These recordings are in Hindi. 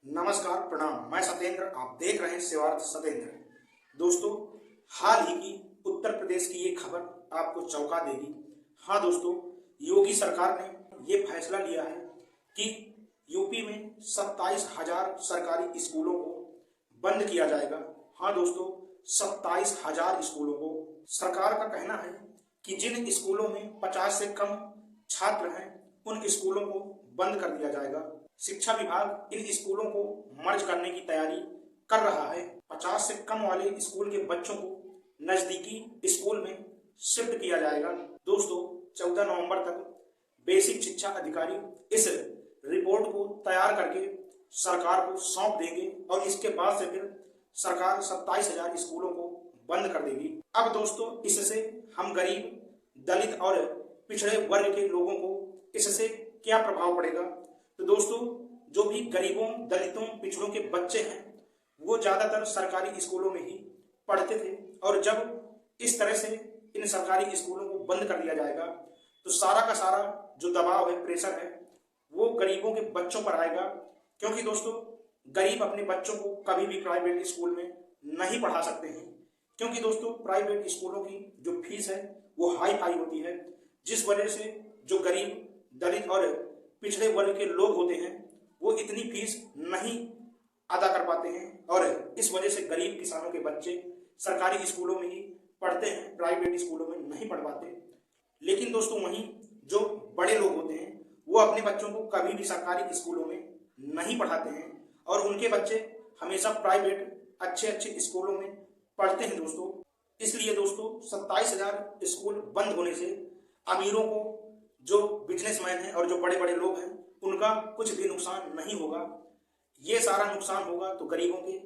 नमस्कार, प्रणाम। मैं सत्येंद्र, आप देख रहे हैं सेवार्थ सत्येंद्र। दोस्तों, हाल ही की उत्तर प्रदेश की ये खबर आपको चौंका देगी। हाँ दोस्तों, योगी सरकार ने ये फैसला लिया है कि यूपी में 27,000 सरकारी स्कूलों को बंद किया जाएगा। हाँ दोस्तों, 27,000 स्कूलों को। सरकार का कहना है कि जिन स्कूलों में 50 से कम छात्र हैं उन स्कूलों को बंद कर दिया जाएगा। शिक्षा विभाग इन स्कूलों को मर्ज करने की तैयारी कर रहा है। 50 से कम वाले स्कूल के बच्चों को नजदीकी स्कूल में शिफ्ट किया जाएगा। दोस्तों, 14 नवंबर तक बेसिक शिक्षा अधिकारी इस रिपोर्ट को तैयार करके सरकार को सौंप देंगे और इसके बाद से फिर सरकार 27,000 स्कूलों को बंद कर देगी। अब दोस्तों, इससे हम गरीब, दलित और पिछड़े वर्ग के लोगों को इससे क्या प्रभाव पड़ेगा? तो दोस्तों, जो भी गरीबों, दलितों, पिछड़ों के बच्चे हैं वो ज्यादातर सरकारी स्कूलों में ही पढ़ते थे और जब इस तरह से इन सरकारी स्कूलों को बंद कर दिया जाएगा तो सारा का सारा जो दबाव है, प्रेशर है, वो गरीबों के बच्चों पर आएगा। क्योंकि दोस्तों, गरीब अपने बच्चों को कभी भी प्राइवेट स्कूल में नहीं पढ़ा सकते हैं, क्योंकि दोस्तों प्राइवेट स्कूलों की जो फीस है वो हाई फाई होती है, जिस वजह से जो गरीब, दलित और पिछड़े वर्ग के लोग होते हैं वो इतनी फीस नहीं अदा कर पाते हैं और इस वजह से गरीब किसानों के बच्चे सरकारी स्कूलों में ही पढ़ते हैं, प्राइवेट स्कूलों में नहीं पढ़ पाते। लेकिन दोस्तों, वहीं जो बड़े लोग होते हैं वो अपने बच्चों को कभी भी सरकारी स्कूलों में नहीं पढ़ाते हैं और उनके बच्चे हमेशा प्राइवेट अच्छे अच्छे स्कूलों में पढ़ते हैं दोस्तों। इसलिए दोस्तों, 27,000 स्कूल बंद होने से अमीरों को, जो बिजनेसमैन हैं और जो बड़े बड़े लोग हैं, उनका कुछ भी नुकसान नहीं होगा। ये सारा नुकसान होगा तो गरीबों के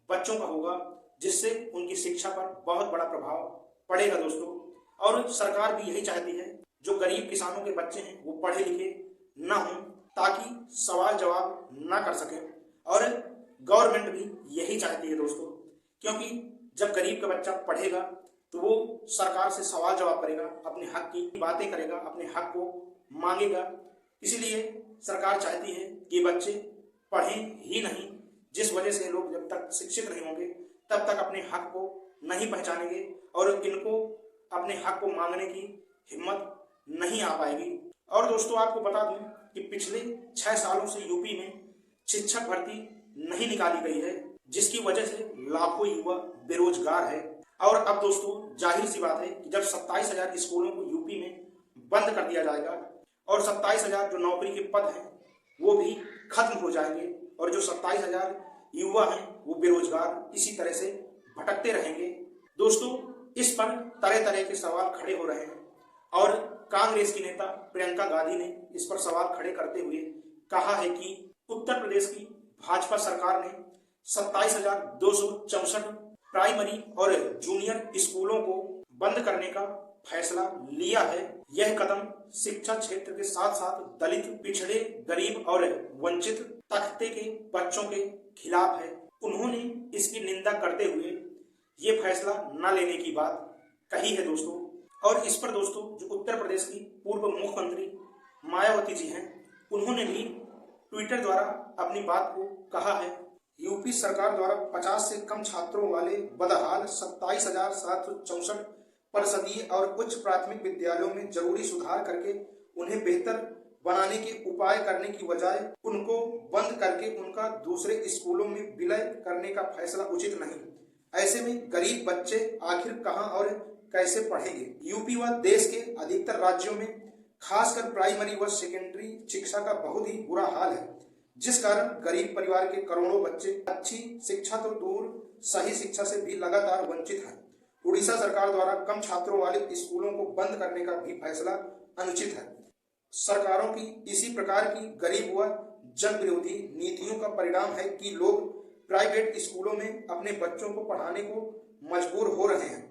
बच्चों का होगा, जिससे उनकी शिक्षा पर बहुत बड़ा प्रभाव पड़ेगा दोस्तों। और सरकार भी यही चाहती है जो गरीब किसानों के बच्चे हैं वो पढ़े लिखे ना हों, ताकि सवाल जवाब ना कर सकें। और गवर्नमेंट भी यही चाहती है दोस्तों, क्योंकि जब गरीब का बच्चा पढ़ेगा तो वो सरकार से सवाल जवाब करेगा, अपने हक की बातें करेगा, अपने हक को मांगेगा। इसलिए सरकार चाहती है कि बच्चे पढ़ें ही नहीं, जिस वजह से लोग जब तक शिक्षित नहीं होंगे तब तक अपने हक को नहीं पहचानेंगे और इनको अपने हक को मांगने की हिम्मत नहीं आ पाएगी। और दोस्तों, आपको बता दूं कि पिछले 6 सालों से यूपी में शिक्षक भर्ती नहीं निकाली गई है, जिसकी वजह से लाखों युवा बेरोजगार है। और अब दोस्तों, जाहिर सी बात है कि जब 27,000 स्कूलों को यूपी में बंद कर दिया जाएगा और 27,000 जो नौकरी के पद हैं वो भी खत्म हो जाएंगे और जो 27,000 युवा हैं वो बेरोजगार इसी तरह से भटकते रहेंगे। दोस्तों, इस पर तरह तरह के सवाल खड़े हो रहे हैं और कांग्रेस की नेता प्रियंका गांधी ने इस पर सवाल खड़े करते हुए कहा है कि उत्तर प्रदेश की भाजपा सरकार ने 27,264 प्राइमरी और जूनियर स्कूलों को बंद करने का फैसला लिया है। यह कदम शिक्षा क्षेत्र के साथ साथ दलित, पिछड़े, गरीब और वंचित तबके के बच्चों के खिलाफ है। उन्होंने इसकी निंदा करते हुए ये फैसला न लेने की बात कही है दोस्तों। और इस पर दोस्तों, जो उत्तर प्रदेश की पूर्व मुख्यमंत्री मायावती जी हैं, उन्होंने भी ट्विटर द्वारा अपनी बात को कहा है। यूपी सरकार द्वारा 50 से कम छात्रों वाले बदहाल 27,764 परिषदीय और उच्च प्राथमिक विद्यालयों में जरूरी सुधार करके उन्हें बेहतर बनाने के उपाय करने की बजाय उनको बंद करके उनका दूसरे स्कूलों में विलय करने का फैसला उचित नहीं। ऐसे में गरीब बच्चे आखिर कहां और कैसे पढ़ेंगे? यूपी व देश के अधिकतर राज्यों में खासकर प्राइमरी व सेकेंडरी शिक्षा का बहुत ही बुरा हाल है, जिस कारण गरीब परिवार के करोड़ों बच्चे अच्छी शिक्षा तो दूर, सही शिक्षा से भी लगातार वंचित हैं। उड़ीसा सरकार द्वारा कम छात्रों वाले स्कूलों को बंद करने का भी फैसला अनुचित है। सरकारों की इसी प्रकार की गरीब व जन विरोधी नीतियों का परिणाम है कि लोग प्राइवेट स्कूलों में अपने बच्चों को पढ़ाने को मजबूर हो रहे हैं,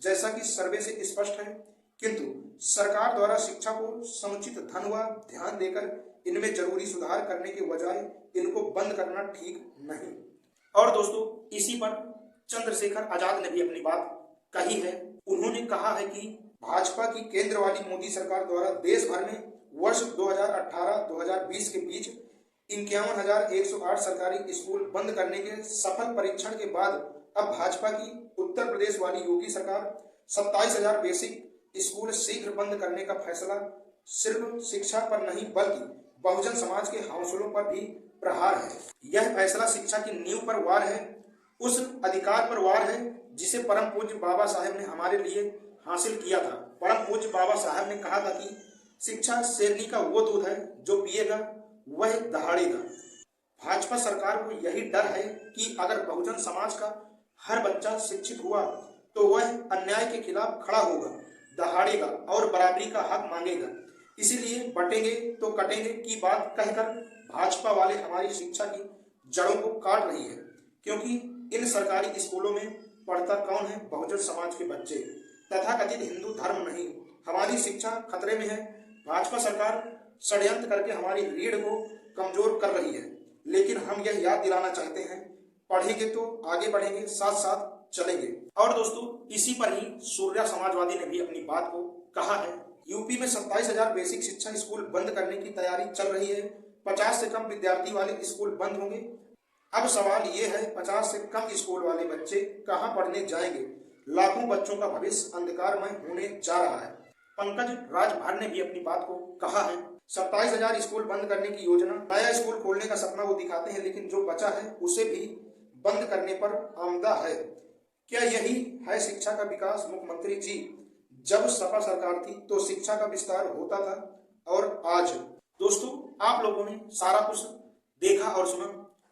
जैसा कि सर्वे से स्पष्ट है। किंतु सरकार द्वारा शिक्षा को समुचित धन व ध्यान देकर इनमें जरूरी सुधार करने के बजाय इनको बंद करना ठीक नहीं। और दोस्तों, इसी पर चंद्रशेखर आजाद ने भी अपनी बात कही है। उन्होंने कहा है कि भाजपा की केंद्र वाली मोदी सरकार द्वारा देश भर में वर्ष 2018-2020 के बीच 51,108 सरकारी स्कूल बंद करने के सफल परीक्षण के बाद अब भाजपा की उत्तर प्रदेश वाली योगी सरकार 27,000 बेसिक स्कूल शीघ्र बंद करने का फैसला सिर्फ शिक्षा पर नहीं बल्कि बहुजन समाज के हौसलों पर भी प्रहार है। यह फैसला शिक्षा की नींव पर वार है, उस अधिकार पर वार है जिसे परम पूज्य बाबा साहेब ने हमारे लिए हासिल किया था। परम पूज्य बाबा साहब ने कहा था कि शिक्षा शेरनी का वो दूध है जो पिएगा वह दहाड़ेगा। भाजपा सरकार को यही डर है कि अगर बहुजन समाज का हर बच्चा शिक्षित हुआ तो वह अन्याय के खिलाफ खड़ा होगा, दहाड़ेगा और बराबरी का हक मांगेगा। इसीलिए बटेंगे तो कटेंगे की बात कहकर भाजपा वाले हमारी शिक्षा की जड़ों को काट रही है, क्योंकि इन सरकारी स्कूलों में पढ़ता कौन है? बहुजन समाज के बच्चे। तथाकथित हिंदू धर्म नहीं, हमारी शिक्षा खतरे में है। भाजपा सरकार षड्यंत्र करके हमारी रीढ़ को कमजोर कर रही है, लेकिन हम यह याद दिलाना चाहते हैं, पढ़ेंगे तो आगे बढ़ेंगे, साथ साथ चलेंगे। और दोस्तों, इसी पर ही सूर्या समाजवादी ने भी अपनी बात को कहा है। यूपी में 27,000 बेसिक शिक्षा स्कूल बंद करने की तैयारी चल रही है। 50 से कम विद्यार्थी वाले स्कूल बंद होंगे। अब सवाल ये है, 50 से कम स्कूल वाले बच्चे कहाँ पढ़ने जाएंगे? लाखों बच्चों का भविष्य अंधकारमय होने जा रहा है। पंकज राजभर ने भी अपनी बात को कहा है। 27,000 स्कूल बंद करने की योजना, नया स्कूल खोलने का सपना वो दिखाते हैं, लेकिन जो बचा है उसे भी बंद करने पर आमदा है। क्या यही है शिक्षा का विकास? मुख्यमंत्री जी, जब सपा सरकार थी तो शिक्षा का विस्तार होता था, और आज दोस्तों आप लोगों ने सारा कुछ देखा और सुना,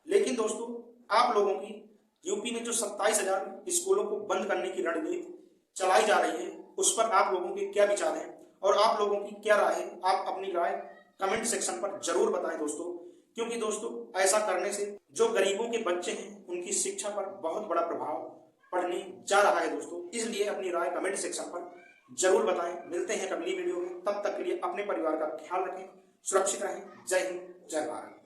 लेकिन दोस्तों आप लोगों की यूपी में जो 27,000 स्कूलों को बंद करने की रणनीति चलाई जा रही है उस पर आप लोगों के क्या विचार हैं और आप लोगों की क्या राय है? आप अपनी राय कमेंट सेक्शन पर जरूर बताएं दोस्तों, क्योंकि दोस्तों ऐसा करने से जो गरीबों के बच्चे हैं उनकी शिक्षा पर बहुत बड़ा प्रभाव पड़ने जा रहा है दोस्तों। इसलिए अपनी राय कमेंट सेक्शन पर जरूर बताएं। मिलते हैं अगली वीडियो में, तब तक के लिए अपने परिवार का ख्याल रखें, सुरक्षित रहें। जय हिंद, जय भारत।